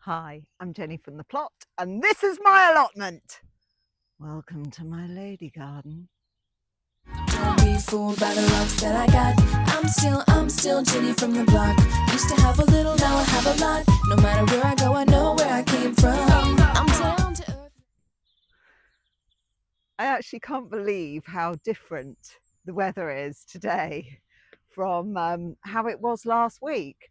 Hi, I'm Jenny from The Plot, and this is my allotment. Welcome to my lady garden. Don't be fooled by the rocks that I got. I'm still Jenny from the block. Used to have a little, now I have a lot. No matter where I go, I know where I came from. I'm down to earth. I actually can't believe how different the weather is today from how it was last week.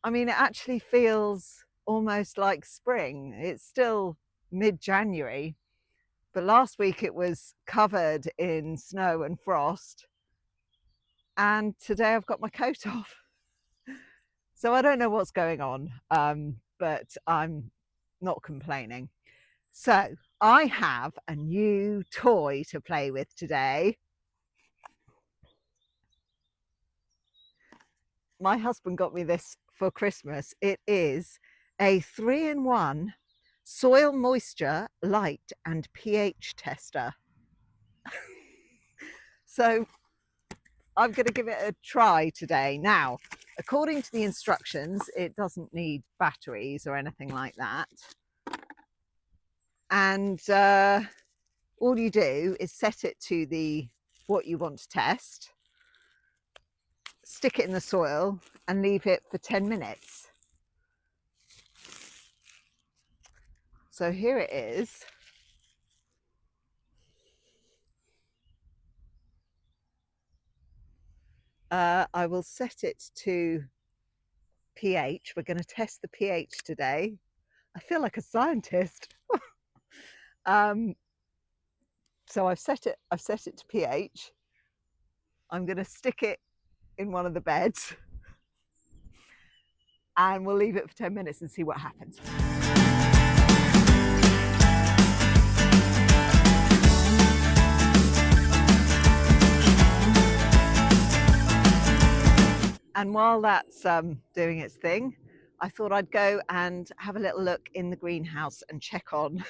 I mean, it actually feels almost like spring. It's still mid-January, but last week it was covered in snow and frost. And today I've got my coat off. So I don't know what's going on, but I'm not complaining. So I have a new toy to play with today. My husband got me this for Christmas. It is a 3-in-1 soil moisture, light and pH tester. So I'm going to give it a try today. Now, according to the instructions, it doesn't need batteries or anything like that. And all you do is set it to what you want to test, stick it in the soil and leave it for 10 minutes. So here it is. I will set it to pH. We're going to test the pH today. I feel like a scientist. So I've set it to pH. I'm going to stick it in one of the beds and we'll leave it for 10 minutes and see what happens. And while that's doing its thing, I thought I'd go and have a little look in the greenhouse and check on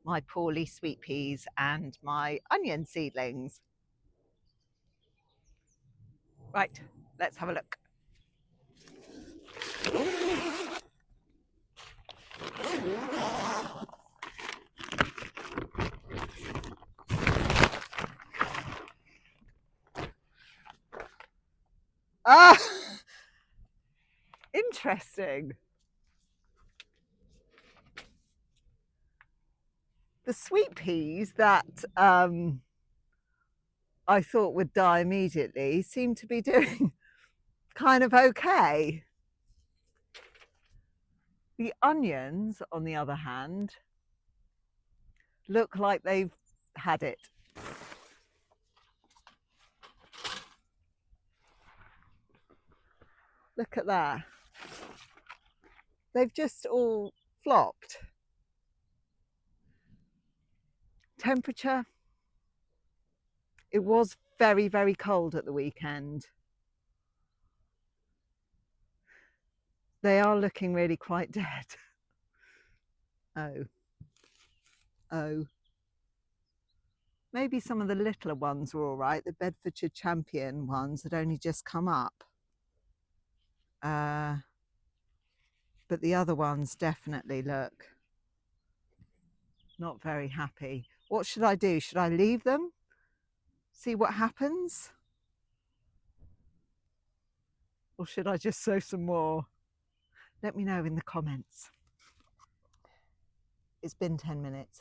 my poorly sweet peas and my onion seedlings. Right, let's have a look. Ah, interesting. The sweet peas that I thought would die immediately seem to be doing kind of okay. The onions, on the other hand, look like they've had it. Look at that. They've just all flopped. Temperature, it was very, very cold at the weekend. They are looking really quite dead. Oh. Maybe some of the littler ones were all right. The Bedfordshire Champion ones had only just come up. But the other ones definitely look not very happy. What should I do? Should I leave them? See what happens? Or should I just sow some more? Let me know in the comments. It's been 10 minutes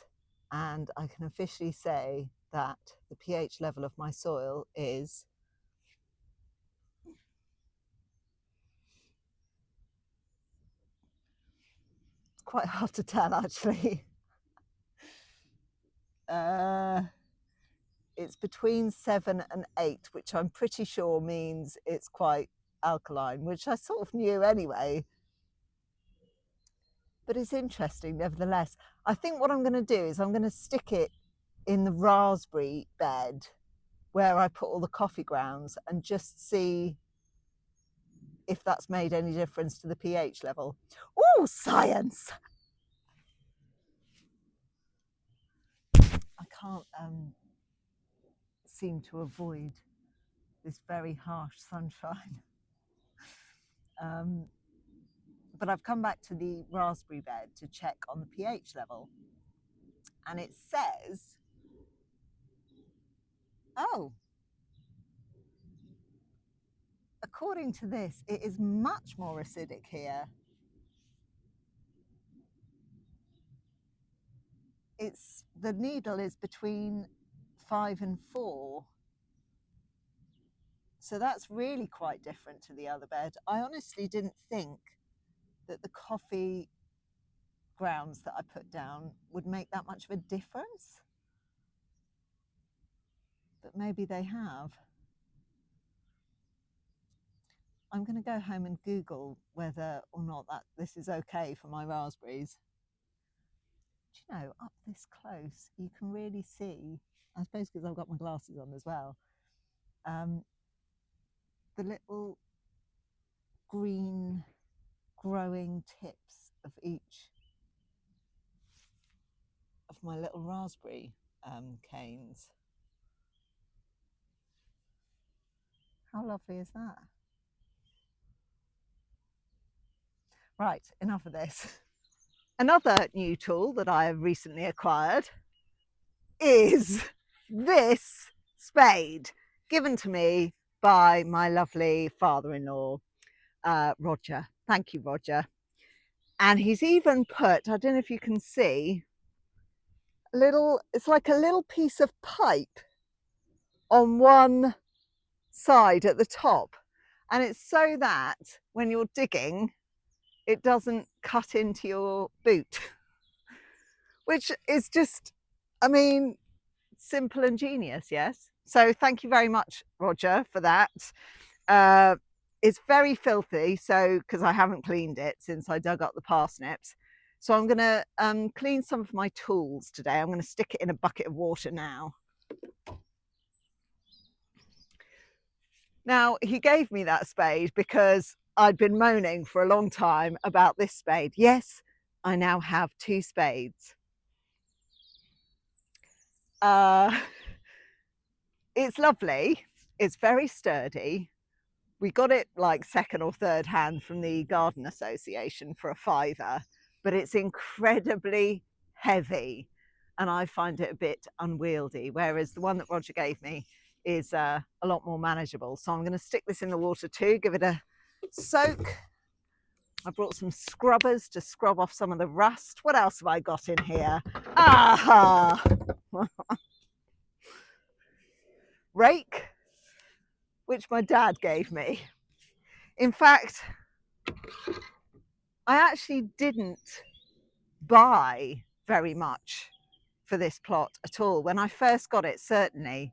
and I can officially say that the pH level of my soil is quite hard to tell actually. It's between 7 and 8, which I'm pretty sure means it's quite alkaline, which I sort of knew anyway. But it's interesting nevertheless. I think what I'm going to do is I'm going to stick it in the raspberry bed where I put all the coffee grounds and just see if that's made any difference to the pH level. Oh, science! I can't seem to avoid this very harsh sunshine. but I've come back to the raspberry bed to check on the pH level, and it says, oh, according to this, it is much more acidic here. The needle is between 5 and 4. So that's really quite different to the other bed. I honestly didn't think that the coffee grounds that I put down would make that much of a difference. But maybe they have. I'm going to go home and Google whether or not this is okay for my raspberries. Do you know, up this close, you can really see, I suppose because I've got my glasses on as well, the little green growing tips of each of my little raspberry canes. How lovely is that? Right, enough of this. Another new tool that I have recently acquired is this spade, given to me by my lovely father-in-law, Roger. Thank you, Roger. And he's even put, I don't know if you can see, it's like a little piece of pipe on one side at the top. And it's so that when you're digging, it doesn't cut into your boot, which is just, I mean, simple and genius, yes? So thank you very much, Roger, for that. It's very filthy, so because I haven't cleaned it since I dug up the parsnips. So I'm going to clean some of my tools today. I'm going to stick it in a bucket of water now. Now, he gave me that spade because I'd been moaning for a long time about this spade. Yes, I now have 2 spades. It's lovely. It's very sturdy. We got it like second or third hand from the Garden Association for a £5, but it's incredibly heavy and I find it a bit unwieldy, whereas the one that Roger gave me is a lot more manageable. So I'm going to stick this in the water too, give it a soak. I brought some scrubbers to scrub off some of the rust. What else have I got in here? Aha! Rake, which my dad gave me. In fact, I actually didn't buy very much for this plot at all. When I first got it, certainly,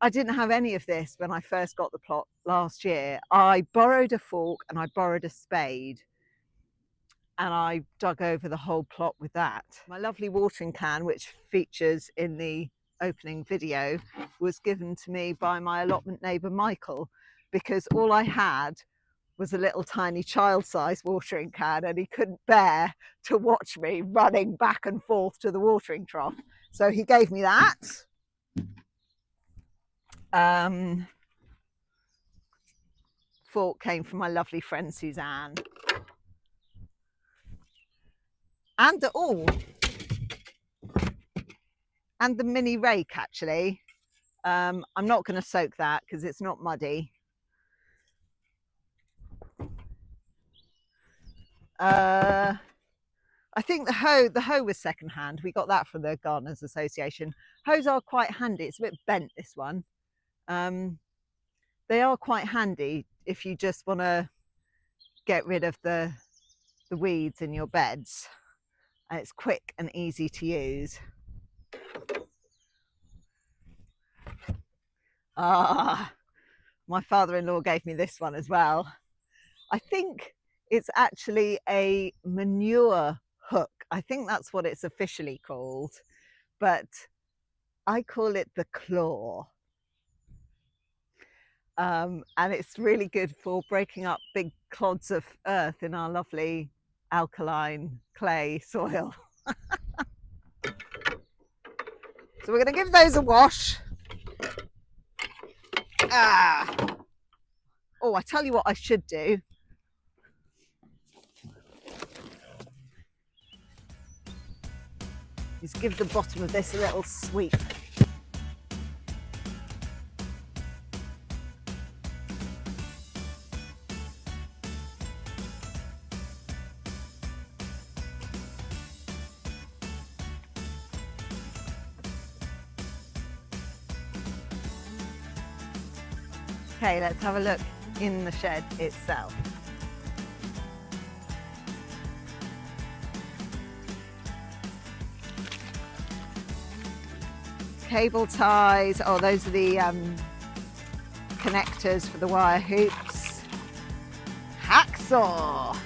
I didn't have any of this when I first got the plot last year. I borrowed a fork and I borrowed a spade and I dug over the whole plot with that. My lovely watering can, which features in the opening video, was given to me by my allotment neighbour Michael, because all I had was a little tiny child-sized watering can and he couldn't bear to watch me running back and forth to the watering trough. So he gave me that. Fork came from my lovely friend Suzanne. And the mini rake, actually. I'm not going to soak that because it's not muddy. I think the hoe was secondhand. We got that from the Gardeners Association. Hoes are quite handy. It's a bit bent, this one. They are quite handy if you just want to get rid of the weeds in your beds. And it's quick and easy to use. My father-in-law gave me this one as well. I think it's actually a manure hook. I think that's what it's officially called, but I call it the claw. And it's really good for breaking up big clods of earth in our lovely alkaline clay soil. So we're going to give those a wash. Oh, I tell you what I should do. Just give the bottom of this a little sweep. Okay, let's have a look in the shed itself. Cable ties, oh those are the connectors for the wire hoops. Hacksaw,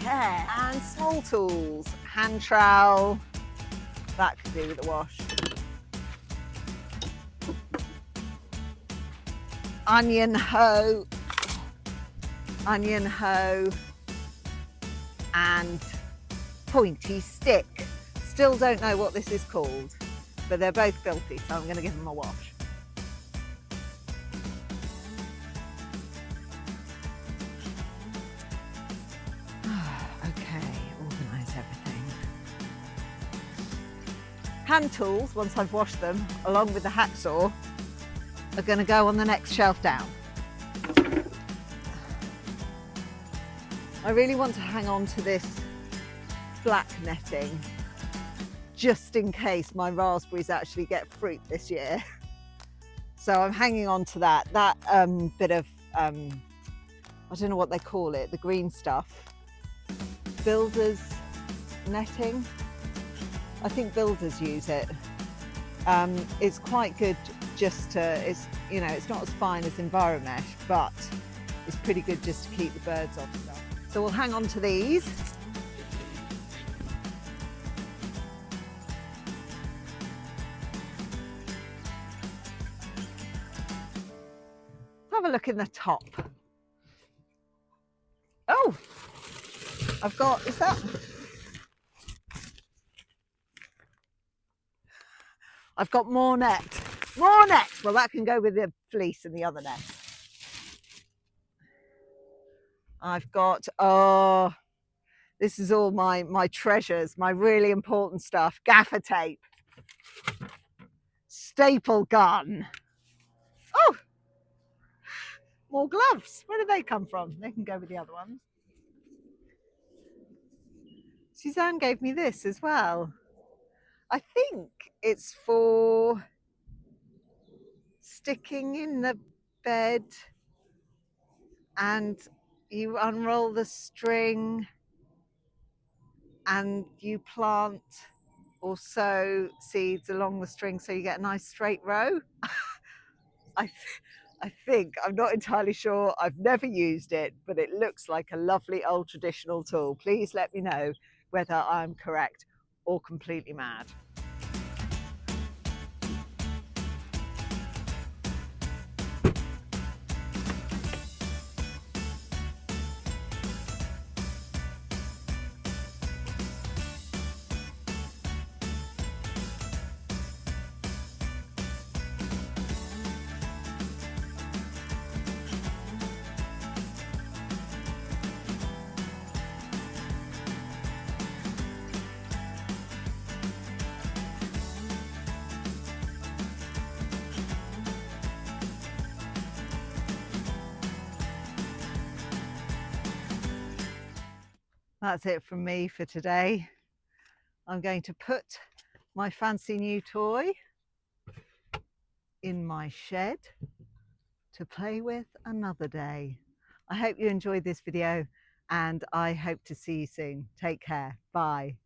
yeah, and small tools, hand trowel, that could do with the wash. Onion hoe, and pointy stick. Still don't know what this is called, but they're both filthy, so I'm going to give them a wash. Okay, organise everything. Hand tools, once I've washed them, along with the hacksaw, are going to go on the next shelf down. I really want to hang on to this black netting just in case my raspberries actually get fruit this year. So I'm hanging on to that. That bit of, I don't know what they call it, the green stuff. Builders netting. I think builders use it. It's quite good just to, it's, you know, it's not as fine as Enviromesh, but it's pretty good just to keep the birds off stuff. So we'll hang on to these. Have a look in the top. Oh, I've got, is that? I've got more net. More net! Well, that can go with the fleece in the other net. I've got, oh, this is all my treasures, my really important stuff. Gaffer tape. Staple gun. Oh! More gloves. Where do they come from? They can go with the other ones. Suzanne gave me this as well. I think it's for sticking in the bed, and you unroll the string and you plant or sow seeds along the string so you get a nice straight row. I think, I'm not entirely sure, I've never used it, but it looks like a lovely old traditional tool. Please let me know whether I'm correct or completely mad. That's it from me for today. I'm going to put my fancy new toy in my shed to play with another day. I hope you enjoyed this video and I hope to see you soon. Take care. Bye.